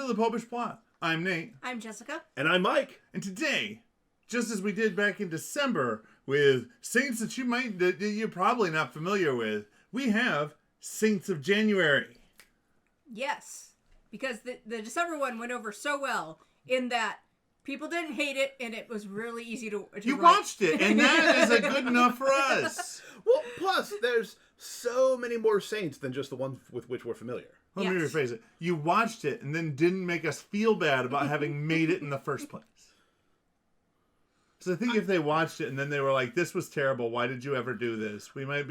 to the Popish Plot. I'm Nate. I'm Jessica. And I'm Mike. And today, just as we did back in December with saints that you're probably not familiar with, we have Saints of January. Yes, because the December one went over so well in that people didn't hate it, and it was really easy to You write. watched it, and that is a good enough for us. Well, plus, there's so many more saints than just the ones with which we're familiar. Let me rephrase it. You watched it and then didn't make us feel bad about having made it in the first place. So I think if they watched it and then they were like, "This was terrible. Why did you ever do this?" We might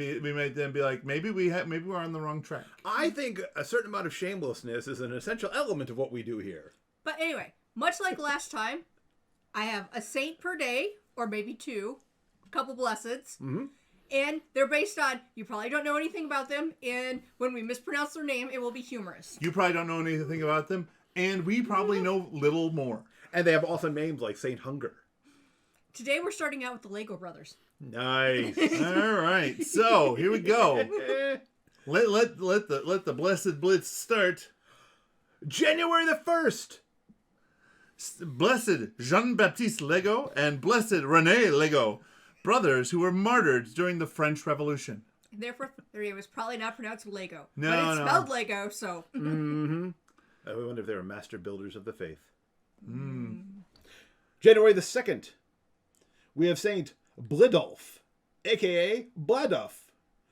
then be like, maybe we're on the wrong track. I think a certain amount of shamelessness is an essential element of what we do here. But anyway, much like last time, I have a saint per day, or maybe two, a couple blesseds. Mm-hmm. And they're based on, you probably don't know anything about them, and when we mispronounce their name, it will be humorous. You probably don't know anything about them, and we probably know little more. And they have awesome names like Saint Hunger. Today we're starting out with the Lego brothers. Nice. All right, so here we go. Let the blessed blitz start. January the 1st. Blessed Jean-Baptiste Lego and Blessed Rene Lego, brothers who were martyred during the French Revolution. Therefore, their name was probably not pronounced Lego. No, but it's spelled Lego, so. Mm-hmm. I wonder if they were master builders of the faith. Mm. January the 2nd. We have Saint Blidulf, AKA Bladuph,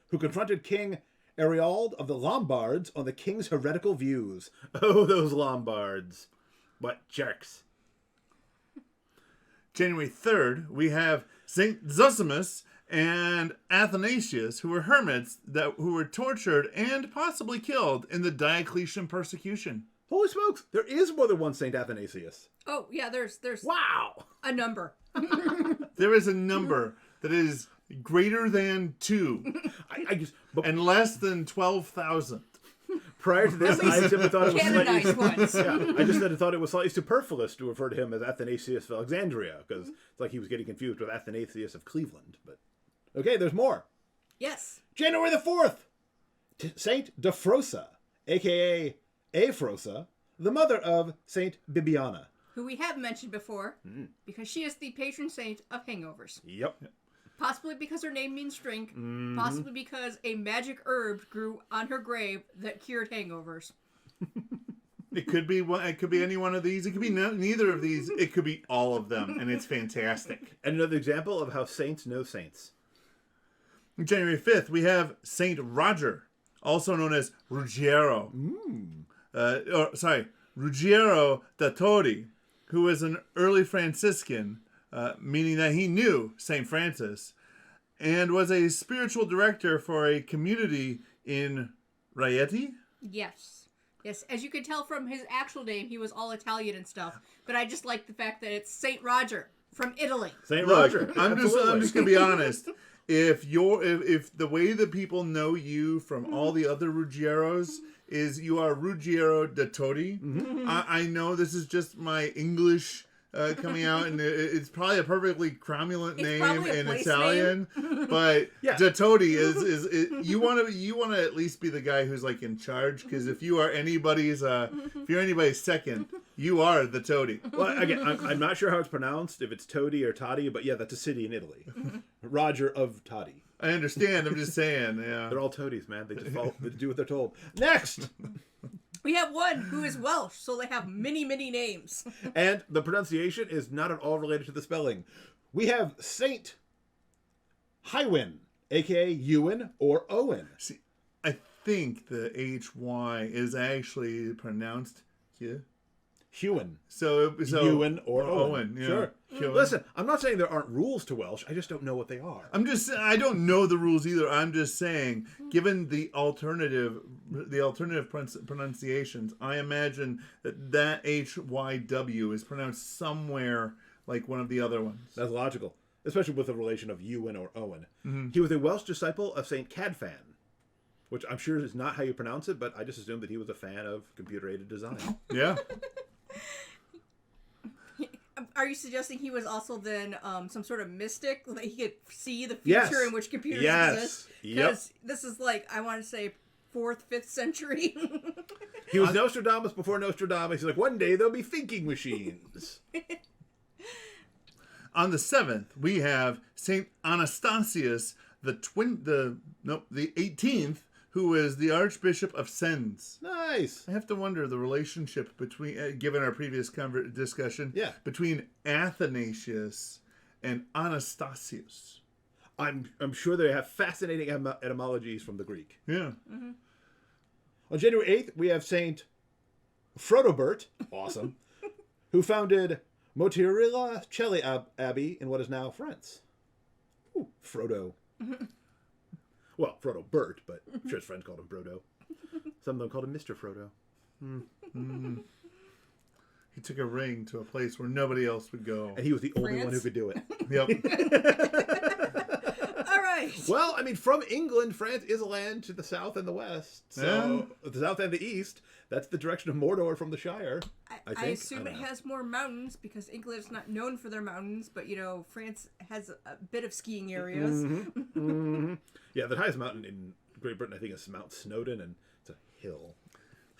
who confronted King Ariald of the Lombards on the king's heretical views. Oh, those Lombards. What jerks. January 3rd, we have St. Zosimus and Athanasius, who were hermits who were tortured and possibly killed in the Diocletian persecution. Holy smokes, there is more than one St. Athanasius. Oh, yeah, there's Wow! a number. There is a number that is greater than 2 and less than 12,000. Prior to this, I simply thought it was Canonized ones. Yeah, I just thought it was slightly superfluous to refer to him as Athanasius of Alexandria, because it's like he was getting confused with Athanasius of Cleveland. But okay, there's more. Yes. January the 4th, Saint Dafrosa, a.k.a. Aifrosa, the mother of Saint Bibiana. Who we have mentioned before, because she is the patron saint of hangovers. Yep. Possibly because her name means drink. Possibly because a magic herb grew on her grave that cured hangovers. It could be one. It could be any one of these. It could be neither of these. It could be all of them, and it's fantastic. And another example of how saints know saints. January 5th, we have Saint Roger, also known as Ruggiero. Ruggiero da Todi, who was an early Franciscan, meaning that he knew St. Francis, and was a spiritual director for a community in Rieti. Yes. Yes, as you can tell from his actual name, he was all Italian and stuff. But I just like the fact that it's Saint Roger from Italy. Saint Roger. I'm just gonna be honest. If the way that people know you from all the other Ruggieros is you are Ruggiero da Todi, I know this is just my English coming out, and it's probably a perfectly cromulent name in Italian, but Yeah. da Todi is you want to at least be the guy who's like in charge, because if you are anybody's second, you are the Todi. Well, again, I'm not sure how it's pronounced, if it's Todi or Todi, but yeah, that's a city in Italy. Roger of Todi. I understand. I'm just saying. Yeah, They're all toadies, man. They just they do what they're told. Next! We have one who is Welsh, so they have many, many names. And the pronunciation is not at all related to the spelling. We have Saint Hywyn, a.k.a. Ewen or Owen. See, I think the HY is actually pronounced here. Hywyn. So Ewen or Owen. Yeah. Sure. Hywyn. Listen, I'm not saying there aren't rules to Welsh. I just don't know what they are. I don't know the rules either. I'm just saying, given the alternative pronunciations, I imagine that HYW is pronounced somewhere like one of the other ones. That's logical, especially with the relation of Ewen or Owen. Mm-hmm. He was a Welsh disciple of Saint Cadfan, which I'm sure is not how you pronounce it, but I just assumed that he was a fan of computer-aided design. Yeah. Are you suggesting he was also then some sort of mystic, that he could see the future in which computers exist? Yes. Because this is like, I want to say 4th, 5th century. He was Nostradamus before Nostradamus. He's like, one day there'll be thinking machines. On the 7th, we have St. Anastasius, the 18th, who is the Archbishop of Sens. Nice. I have to wonder the relationship between, given our previous discussion, between Athanasius and Anastasius. I'm sure they have fascinating etymologies from the Greek. Yeah. Mm-hmm. On January 8th, we have Saint Frodobert, awesome, who founded Motirilla Celli Abbey in what is now France. Ooh, Frodo. Well, Frodobert, but I'm sure his friends called him Frodo. Some of them called him Mr. Frodo. He took a ring to a place where nobody else would go. And he was the only one who could do it. Yep. All right. Well, I mean, from England, France is a land to the south and the west. So, the south and the east, that's the direction of Mordor from the Shire. I assume it has more mountains because England is not known for their mountains, but, France has a bit of skiing areas. Yeah, the highest mountain in Great Britain, I think, is Mount Snowdon, and it's a hill.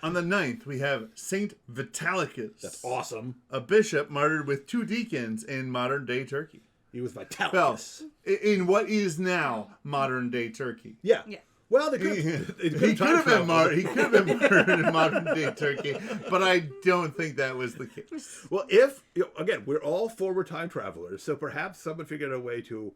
On the 9th, we have Saint Vitalicus. That's awesome. A bishop martyred with 2 deacons in modern-day Turkey. He was Vitalicus. Well, in what is now modern-day Turkey. Yeah. Well, he could have been martyred. He could have been martyred in modern-day Turkey, but I don't think that was the case. Well, again, we're all forward time travelers, so perhaps someone figured out a way to,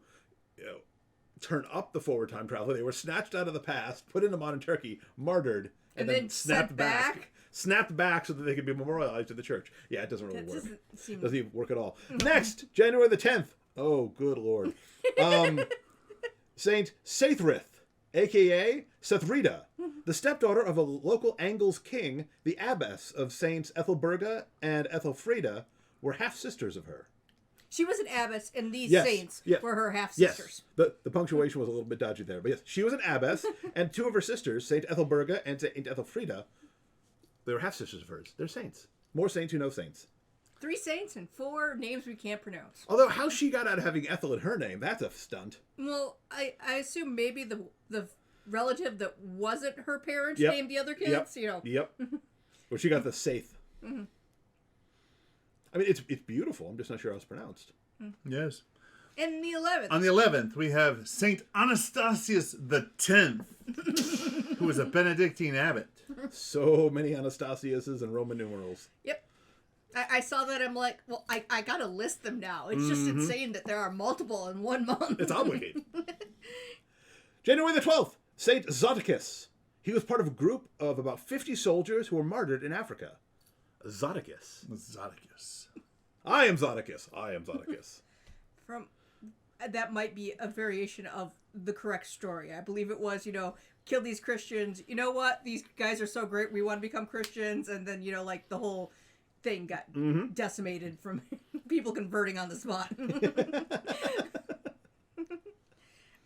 turn up the forward time travel. They were snatched out of the past, put into modern Turkey, martyred, and then snapped back. Snapped back so that they could be memorialized in the church. Yeah, it doesn't really work. Doesn't even work at all. Next, January the 10th. Oh, good Lord. St Saethryth, a.k.a. Sethrida, the stepdaughter of a local Angles king, the abbess of Saints Ethelburga and Ethelfreda, were half-sisters of her. She was an abbess, and these saints were her half-sisters. Yes, the punctuation was a little bit dodgy there. But yes, she was an abbess, and 2 of her sisters, Saint Ethelburga and Saint Ethelfreda, they were half-sisters of hers. They're saints. More saints who know saints. 3 saints and 4 names we can't pronounce. Although, how she got out of having Ethel in her name, that's a stunt. Well, I assume maybe the relative that wasn't her parents named the other kids, Yep. Well, she got the Saeth. I mean, it's beautiful. I'm just not sure how it's pronounced. Yes. And the 11th. On the 11th, we have Saint Anastasius X, who was a Benedictine abbot. So many Anastasiuses and Roman numerals. Yep. I saw that. I'm like, well, I gotta list them now. It's just insane that there are multiple in 1 month. It's obligated. January the 12th, Saint Zoticus. He was part of a group of about 50 soldiers who were martyred in Africa. Zoticus. I am Zoticus. That might be a variation of the correct story. I believe it was, kill these Christians. You know what? These guys are so great. We want to become Christians. And then, the whole thing got decimated from people converting on the spot.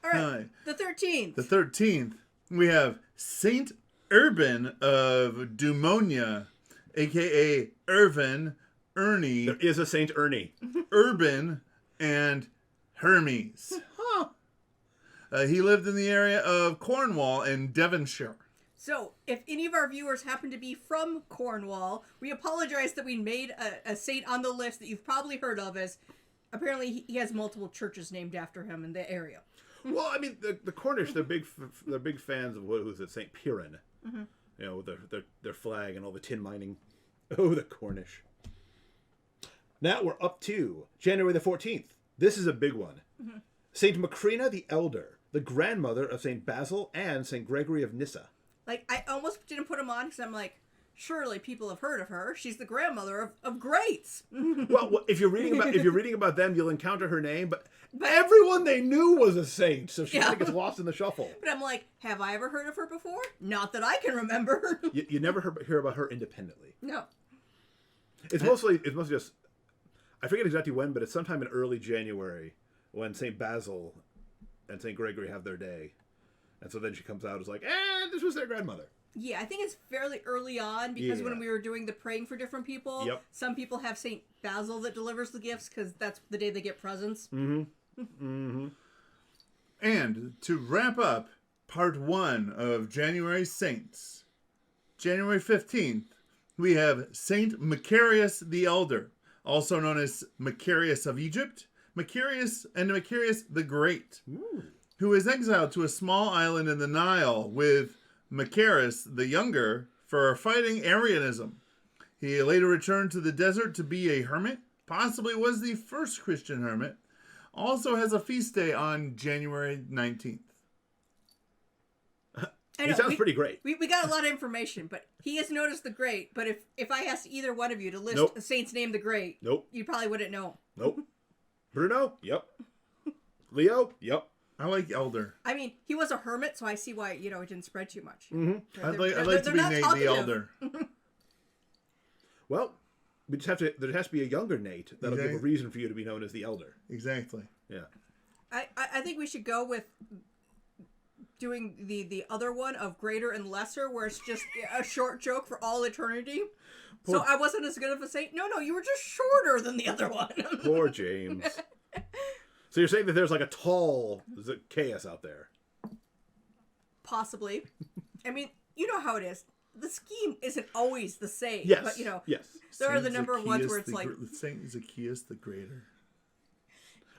All right. The 13th. The 13th, we have Saint Erbin of Dumnonia, a.k.a. Ervan, Ernie. There is a Saint Ernie. Erbin, and Hermes. He lived in the area of Cornwall and Devonshire. So, if any of our viewers happen to be from Cornwall, we apologize that we made a saint on the list that you've probably heard of, as apparently he has multiple churches named after him in the area. Well, I mean, the Cornish, they're big fans of who's it, St. Piran. With their flag and all the tin mining. Oh, the Cornish. Now we're up to January the 14th. This is a big one. St. Macrina the Elder, the grandmother of St. Basil and St. Gregory of Nyssa. I almost didn't put him on because I'm like, surely people have heard of her. She's the grandmother of greats. Well, if you're reading about them, you'll encounter her name, but everyone they knew was a saint, so she kind of gets lost in the shuffle. But I'm like, have I ever heard of her before? Not that I can remember. You never hear about her independently. No. It's mostly just, I forget exactly when, but it's sometime in early January when St. Basil and St. Gregory have their day. And so then she comes out as like, this was their grandmother. Yeah, I think it's fairly early on because when we were doing the praying for different people, some people have St. Basil that delivers the gifts because that's the day they get presents. And to wrap up part 1 of January Saints, January 15th, we have Saint Macarius the Elder, also known as Macarius of Egypt, Macarius the Great, who is exiled to a small island in the Nile with Macarius the Younger for fighting Arianism. He later returned to the desert to be a hermit, possibly was the first Christian hermit. Also has a feast day on January 19th. He sounds pretty great. We got a lot of information, but he is known as the Great. But if I asked either one of you to list Nope. a saint's name the Great, Nope. you probably wouldn't know. Nope. Bruno? Yep. Leo? Yep. I like Elder. I mean, he was a hermit, so I see why, it didn't spread too much. Mm-hmm. I'd like to be not Nate the talkative. Elder. Well, we just have to. There has to be a younger Nate that'll give a reason for you to be known as the Elder. Exactly. Yeah. I think we should go with doing the other one of greater and lesser, where it's just a short joke for all eternity. So I wasn't as good of a saint. No, you were just shorter than the other one. Poor James. So you're saying that there's like a tall Zacchaeus out there? Possibly. I mean, you know how it is. The scheme isn't always the same. Yes. But, yes. there are the number of ones where it's like... Saint Zacchaeus the Greater.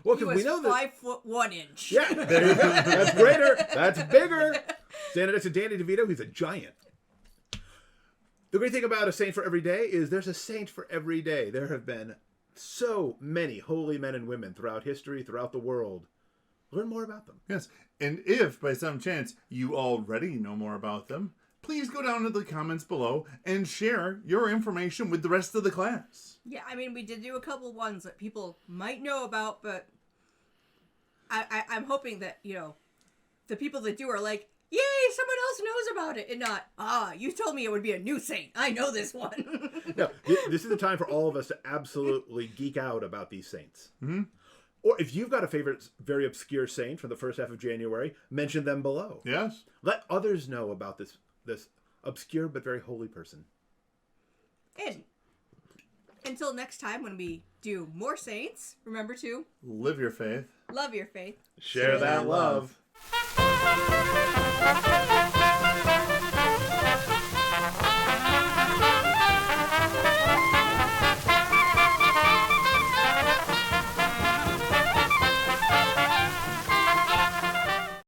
Well, he because was we know that... 5'1". Yeah, that's greater. That's bigger. Standing next to Danny DeVito, he's a giant. The great thing about a saint for every day is there's a saint for every day. There have been so many holy men and women throughout history, throughout the world. Learn more about them. Yes. And if, by some chance, you already know more about them, please go down to the comments below and share your information with the rest of the class. Yeah, I mean, we did do a couple ones that people might know about, but I'm hoping that, the people that do are like, yay, someone else knows about it, and not, you told me it would be a new saint. I know this one. No, this is the time for all of us to absolutely geek out about these saints. Mm-hmm. Or if you've got a favorite very obscure saint from the first half of January, mention them below. Yes. Let others know about this obscure but very holy person. And until next time when we do more saints, remember to live your faith. Love your faith. Share that love.